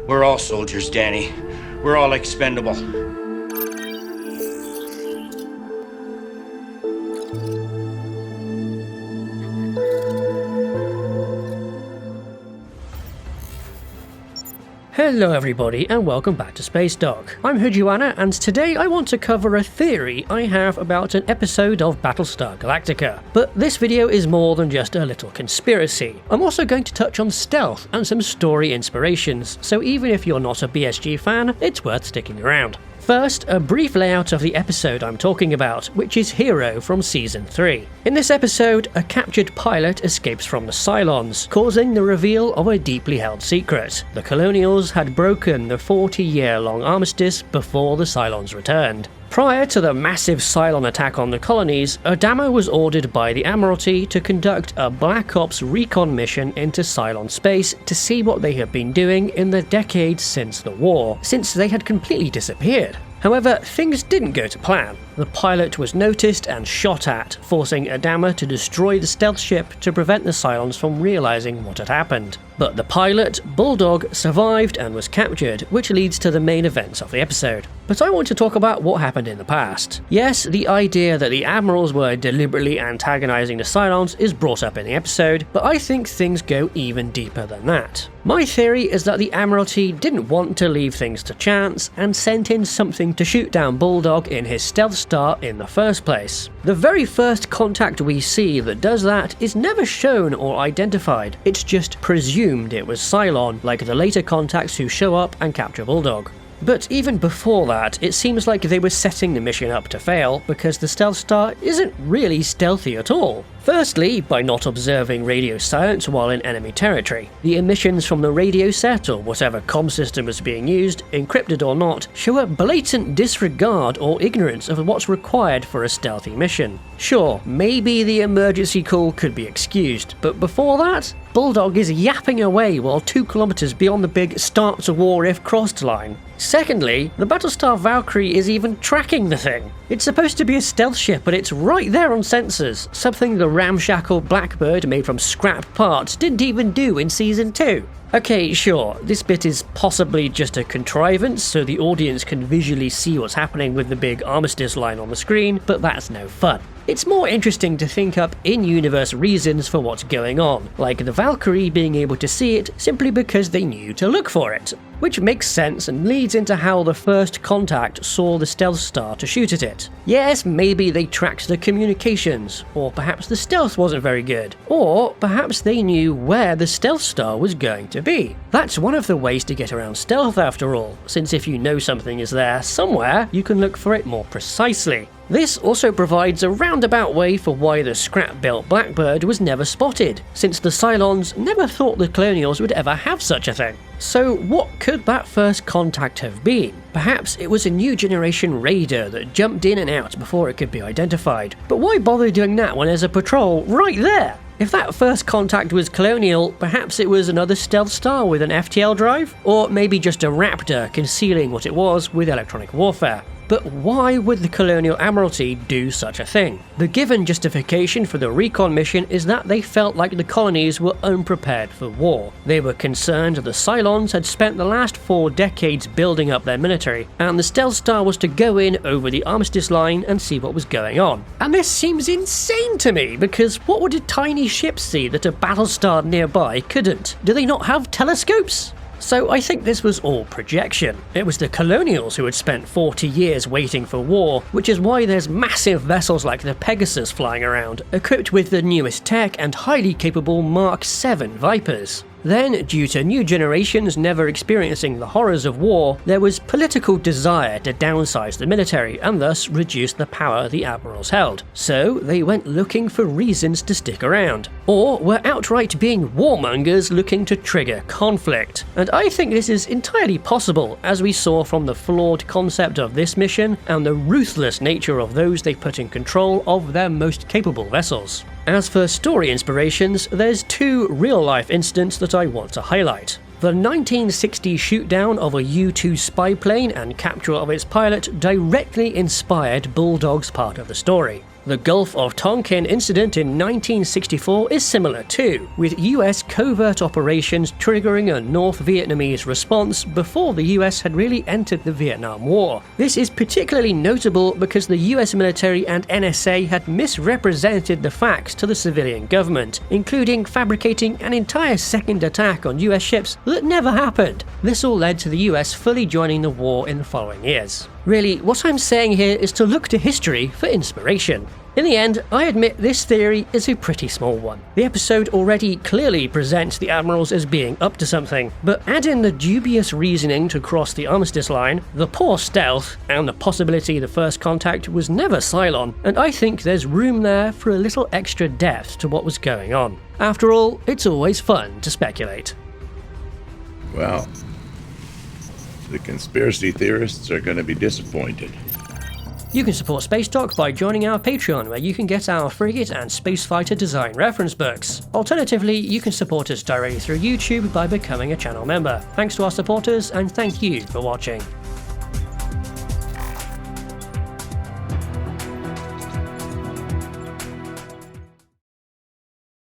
We're all soldiers, Danny. We're all expendable. Hello everybody and welcome back to Spacedock. I'm Joanna and today I want to cover a theory I have about an episode of Battlestar Galactica. But this video is more than just a little conspiracy. I'm also going to touch on stealth and some story inspirations, so even if you're not a BSG fan, it's worth sticking around. First, a brief layout of the episode I'm talking about, which is Hero from Season 3. In this episode, a captured pilot escapes from the Cylons, causing the reveal of a deeply held secret. The Colonials had broken the 40-year-long armistice before the Cylons returned. Prior to the massive Cylon attack on the colonies, Adama was ordered by the Admiralty to conduct a Black Ops recon mission into Cylon space to see what they had been doing in the decades since the war, since they had completely disappeared. However, things didn't go to plan. The pilot was noticed and shot at, forcing Adama to destroy the stealth ship to prevent the Cylons from realizing what had happened. But the pilot, Bulldog, survived and was captured, which leads to the main events of the episode. But I want to talk about what happened in the past. Yes, the idea that the Admirals were deliberately antagonizing the Cylons is brought up in the episode, but I think things go even deeper than that. My theory is that the Admiralty didn't want to leave things to chance and sent in something to shoot down Bulldog in his stealth star in the first place. The very first contact we see that does that is never shown or identified, it's just presumed it was Cylon, like the later contacts who show up and capture Bulldog. But even before that, it seems like they were setting the mission up to fail because the stealth star isn't really stealthy at all. Firstly, by not observing radio silence while in enemy territory. The emissions from the radio set or whatever comm system was being used, encrypted or not, show a blatant disregard or ignorance of what's required for a stealthy mission. Sure, maybe the emergency call could be excused, but before that, Bulldog is yapping away while 2 kilometers beyond the big start to war if crossed line. Secondly, the Battlestar Valkyrie is even tracking the thing. It's supposed to be a stealth ship, but it's right there on sensors, something the ramshackle Blackbird made from scrap parts didn't even do in Season 2. Okay, sure, this bit is possibly just a contrivance so the audience can visually see what's happening with the big armistice line on the screen, but that's no fun. It's more interesting to think up in-universe reasons for what's going on, like the Valkyrie being able to see it simply because they knew to look for it. Which makes sense and leads into how the first contact saw the stealth star to shoot at it. Yes, maybe they tracked the communications, or perhaps the stealth wasn't very good, or perhaps they knew where the stealth star was going to be. That's one of the ways to get around stealth after all, since if you know something is there somewhere, you can look for it more precisely. This also provides a roundabout way for why the scrap-built Blackbird was never spotted, since the Cylons never thought the Colonials would ever have such a thing. So what could that first contact have been? Perhaps it was a new generation raider that jumped in and out before it could be identified. But why bother doing that when there's a patrol right there? If that first contact was Colonial, perhaps it was another stealth star with an FTL drive? Or maybe just a Raptor concealing what it was with electronic warfare. But why would the Colonial Admiralty do such a thing? The given justification for the recon mission is that they felt like the colonies were unprepared for war. They were concerned the Cylons had spent the last 4 decades building up their military, and the stealth star was to go in over the armistice line and see what was going on. And this seems insane to me, because what would a tiny ship see that a Battlestar nearby couldn't? Do they not have telescopes? So I think this was all projection. It was the Colonials who had spent 40 years waiting for war, which is why there's massive vessels like the Pegasus flying around, equipped with the newest tech and highly capable Mark 7 Vipers. Then, due to new generations never experiencing the horrors of war, there was political desire to downsize the military and thus reduce the power the admirals held. So they went looking for reasons to stick around, or were outright being warmongers looking to trigger conflict. And I think this is entirely possible, as we saw from the flawed concept of this mission and the ruthless nature of those they put in control of their most capable vessels. As for story inspirations, there's 2 real-life incidents that I want to highlight. The 1960 shootdown of a U-2 spy plane and capture of its pilot directly inspired Bulldog's part of the story. The Gulf of Tonkin incident in 1964 is similar too, with US covert operations triggering a North Vietnamese response before the US had really entered the Vietnam War. This is particularly notable because the US military and NSA had misrepresented the facts to the civilian government, including fabricating an entire second attack on US ships that never happened. This all led to the US fully joining the war in the following years. Really, what I'm saying here is to look to history for inspiration. In the end, I admit this theory is a pretty small one. The episode already clearly presents the admirals as being up to something, but add in the dubious reasoning to cross the armistice line, the poor stealth, and the possibility the first contact was never Cylon, and I think there's room there for a little extra depth to what was going on. After all, it's always fun to speculate. Well, the conspiracy theorists are going to be disappointed. You can support Spacedock by joining our Patreon, where you can get our frigate and space fighter design reference books. Alternatively, you can support us directly through YouTube by becoming a channel member. Thanks to our supporters, and thank you for watching.